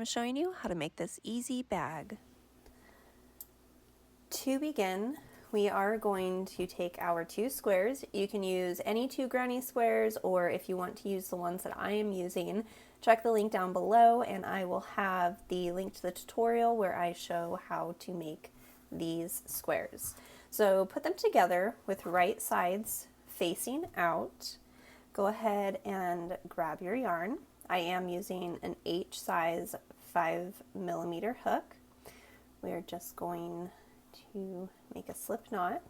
I'm showing you how to make this easy bag. To begin, we are going to take our 2 squares. You can use any 2 granny squares, or if you want to use the ones that I am using, check the link down below and I will have the link to the tutorial where I show how to make these squares. So put them together with right sides facing out. Go ahead and grab your yarn. I am using an H size 5mm hook. We are just going to make a slip knot.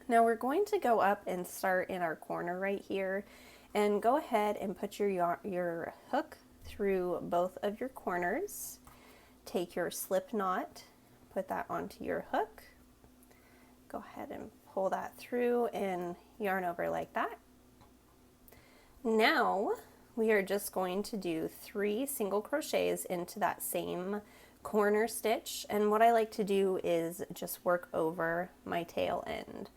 Now we're going to go up and start in our corner right here, and go ahead and put your hook through both of your corners. Take your slip knot, put that onto your hook. Go ahead and pull that through and yarn over like that. Now we are just going to do 3 single crochets into that same corner stitch, and what I like to do is just work over my tail end.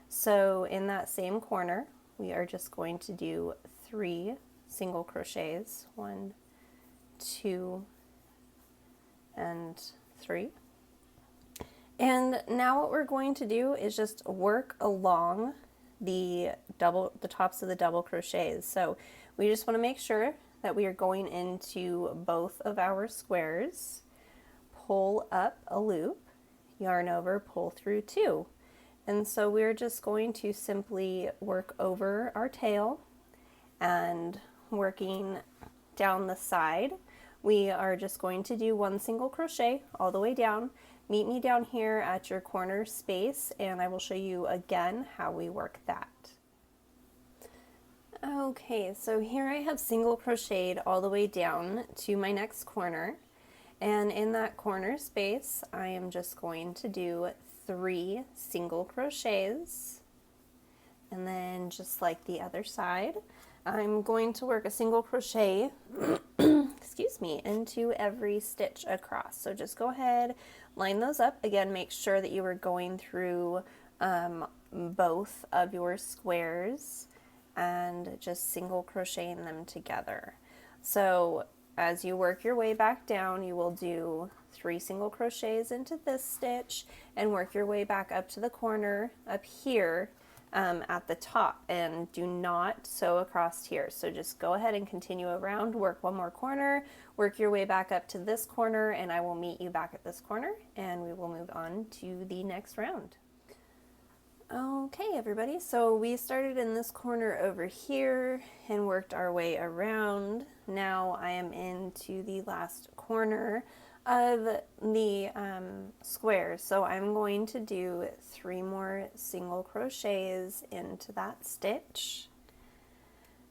So in that same corner we are just going to do 3 single crochets, 1, 2, and 3. And now what we're going to do is just work along the tops of the double crochets. So we just want to make sure that we are going into both of our squares, pull up a loop, yarn over, pull through 2. And so we're just going to simply work over our tail and working down the side. We are just going to do 1 single crochet all the way down. Meet me down here at your corner space and I will show you again how we work that. Okay, so here I have single crocheted all the way down to my next corner, and in that corner space I am just going to do 3 single crochets, and then just like the other side I'm going to work a single crochet excuse me, into every stitch across. So just go ahead, line those up. Again, make sure that you are going through both of your squares and just single crocheting them together. So as you work your way back down, you will do 3 single crochets into this stitch and work your way back up to the corner up here at the top, and do not sew across here. So just go ahead and continue around, work 1 more corner, work your way back up to this corner, and I will meet you back at this corner and we will move on to the next round. Okay everybody, so we started in this corner over here and worked our way around. Now I am into the last corner of the square, so I'm going to do 3 more single crochets into that stitch.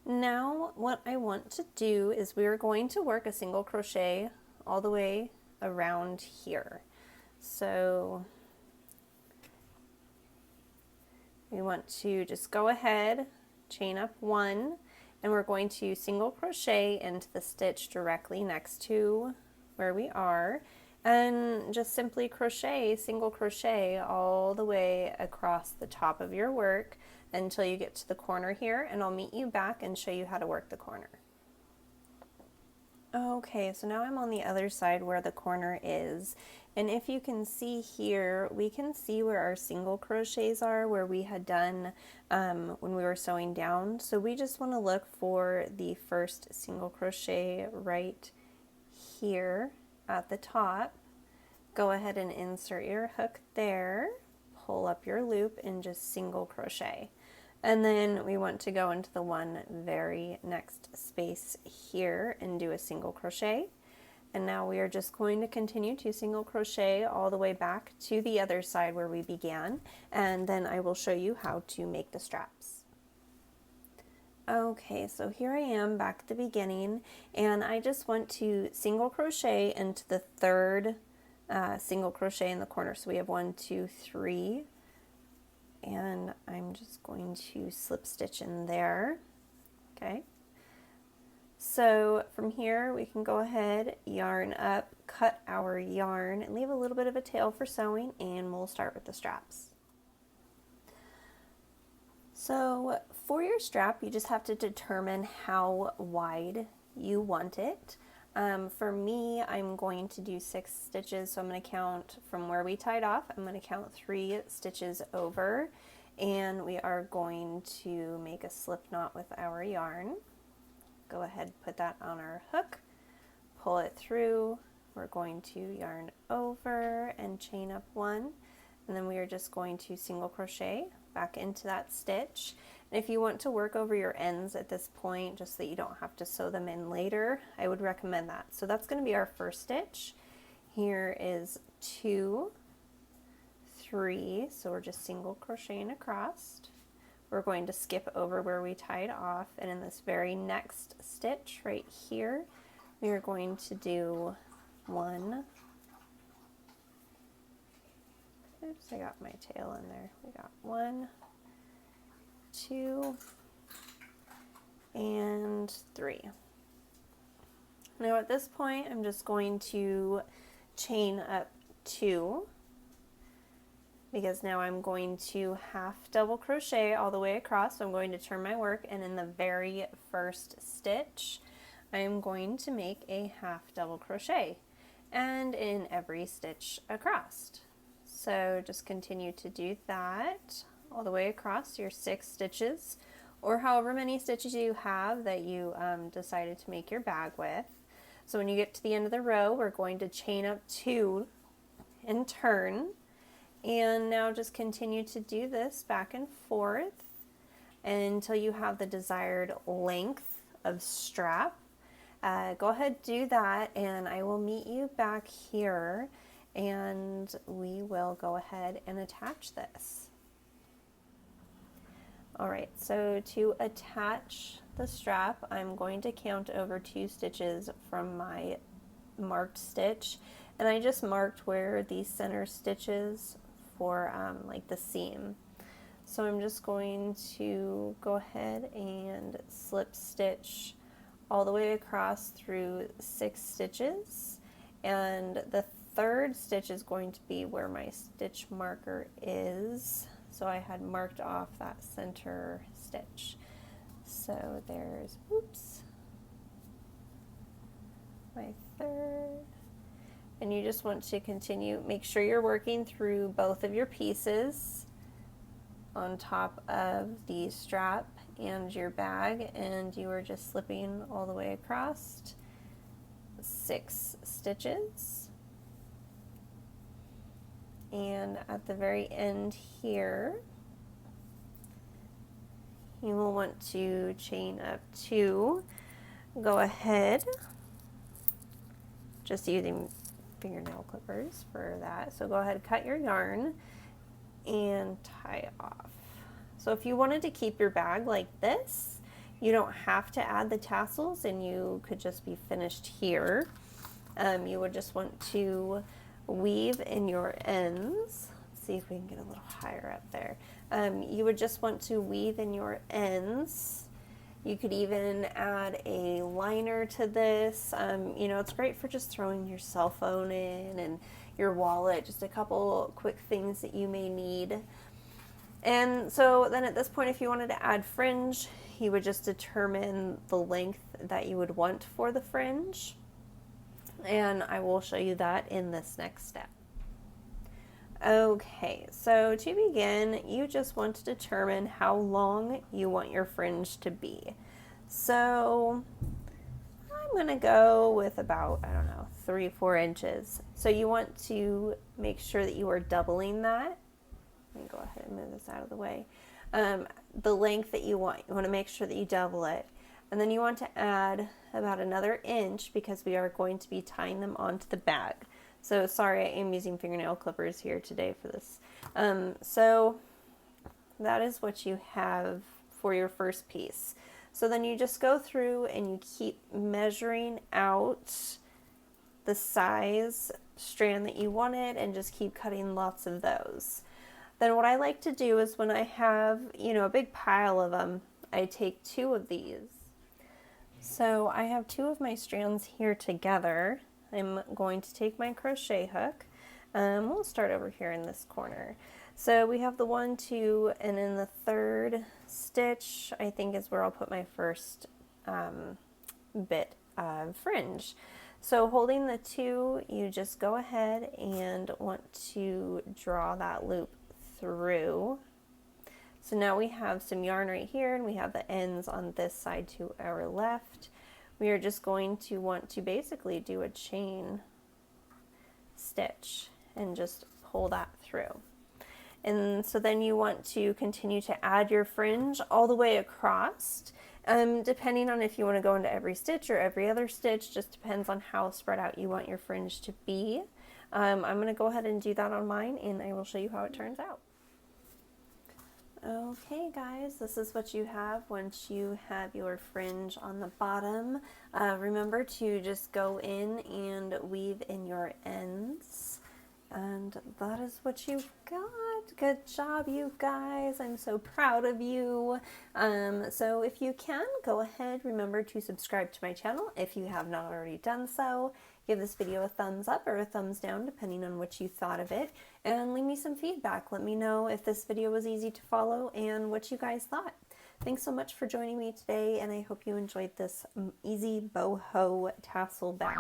Now what I want to do is we are going to work a single crochet all the way around here. So we want to just go ahead, chain up 1, and we're going to single crochet into the stitch directly next to where we are, and just simply crochet, single crochet all the way across the top of your work until you get to the corner here, and I'll meet you back and show you how to work the corner. Okay, so now I'm on the other side where the corner is, and if you can see here, we can see where our single crochets are, where we had done when we were sewing down. So we just want to look for the first single crochet right here at the top. Go ahead and insert your hook there, pull up your loop, and just single crochet. And then we want to go into the one very next space here and do a single crochet. And now we are just going to continue to single crochet all the way back to the other side where we began, and then I will show you how to make the straps. Okay, so here I am back at the beginning, and I just want to single crochet into the 3rd single crochet in the corner. So we have 1, 2, 3, and I'm just going to slip stitch in there. Okay, so from here we can go ahead, yarn up, cut our yarn, and leave a little bit of a tail for sewing, and we'll start with the straps. So for your strap, you just have to determine how wide you want it. For me, I'm going to do 6 stitches, so I'm going to count from where we tied off. I'm going to count 3 stitches over, and we are going to make a slip knot with our yarn. Go ahead, put that on our hook, pull it through. We're going to yarn over and chain up 1, and then we are just going to single crochet back into that stitch. And if you want to work over your ends at this point, just so that you don't have to sew them in later, I would recommend that. So that's going to be our first stitch. Here is 2, 3, so we're just single crocheting across. We're going to skip over where we tied off, and in this very next stitch right here, we are going to do 1. Oops, I got my tail in there. We got 1, 2, and 3. Now at this point, I'm just going to chain up 2, because now I'm going to half double crochet all the way across. So I'm going to turn my work, and in the very first stitch, I am going to make a half double crochet, and in every stitch across. So just continue to do that all the way across your 6 stitches, or however many stitches you have that you decided to make your bag with. So when you get to the end of the row, we're going to chain up 2 and turn, and now just continue to do this back and forth until you have the desired length of strap. Go ahead, do that, and I will meet you back here, and we will go ahead and attach this. Alright, so to attach the strap, I'm going to count over 2 stitches from my marked stitch, and I just marked where the center stitches for like the seam. So I'm just going to go ahead and slip stitch all the way across through 6 stitches, and the 3rd stitch is going to be where my stitch marker is. So I had marked off that center stitch. So there's, oops, my 3rd. And you just want to continue, make sure you're working through both of your pieces on top of the strap and your bag, and you are just slipping all the way across 6 stitches. And at the very end here, you will want to chain up 2. Go ahead, just using fingernail clippers for that. So go ahead, cut your yarn and tie off. So if you wanted to keep your bag like this, you don't have to add the tassels, and you could just be finished here. You would just want to weave in your ends. Let's see if we can get a little higher up there. You would just want to weave in your ends. You could even add a liner to this. You know, it's great for just throwing your cell phone in and your wallet, just a couple quick things that you may need. And so then at this point, if you wanted to add fringe, you would just determine the length that you would want for the fringe. And I will show you that in this next step. Okay, so to begin, you just want to determine how long you want your fringe to be. So I'm going to go with about, I don't know, 3-4 inches. So you want to make sure that you are doubling that. Let me go ahead and move this out of the way. The length that you want to make sure that you double it. And then you want to add about another inch, because we are going to be tying them onto the bag. So sorry, I am using fingernail clippers here today for this. So that is what you have for your first piece. So then you just go through and you keep measuring out the size strand that you wanted, and just keep cutting lots of those. Then what I like to do is, when I have, you know, a big pile of them, I take 2 of these. So I have 2 of my strands here together. I'm going to take my crochet hook. We'll start over here in this corner. So we have the 1, 2, and in the 3rd stitch, I think, is where I'll put my first bit of fringe. So holding the 2, you just go ahead and want to draw that loop through. So now we have some yarn right here, and we have the ends on this side to our left. We are just going to want to basically do a chain stitch and just pull that through. And so then you want to continue to add your fringe all the way across. Depending on if you want to go into every stitch or every other stitch, just depends on how spread out you want your fringe to be. I'm going to go ahead and do that on mine, and I will show you how it turns out. Okay guys, this is what you have once you have your fringe on the bottom. Remember to just go in and weave in your ends. And that is what you've got. Good job, you guys. I'm so proud of you. So if you can, go ahead. Remember to subscribe to my channel if you have not already done so. Give this video a thumbs up or a thumbs down, depending on what you thought of it. And leave me some feedback. Let me know if this video was easy to follow and what you guys thought. Thanks so much for joining me today, and I hope you enjoyed this easy boho tassel bag.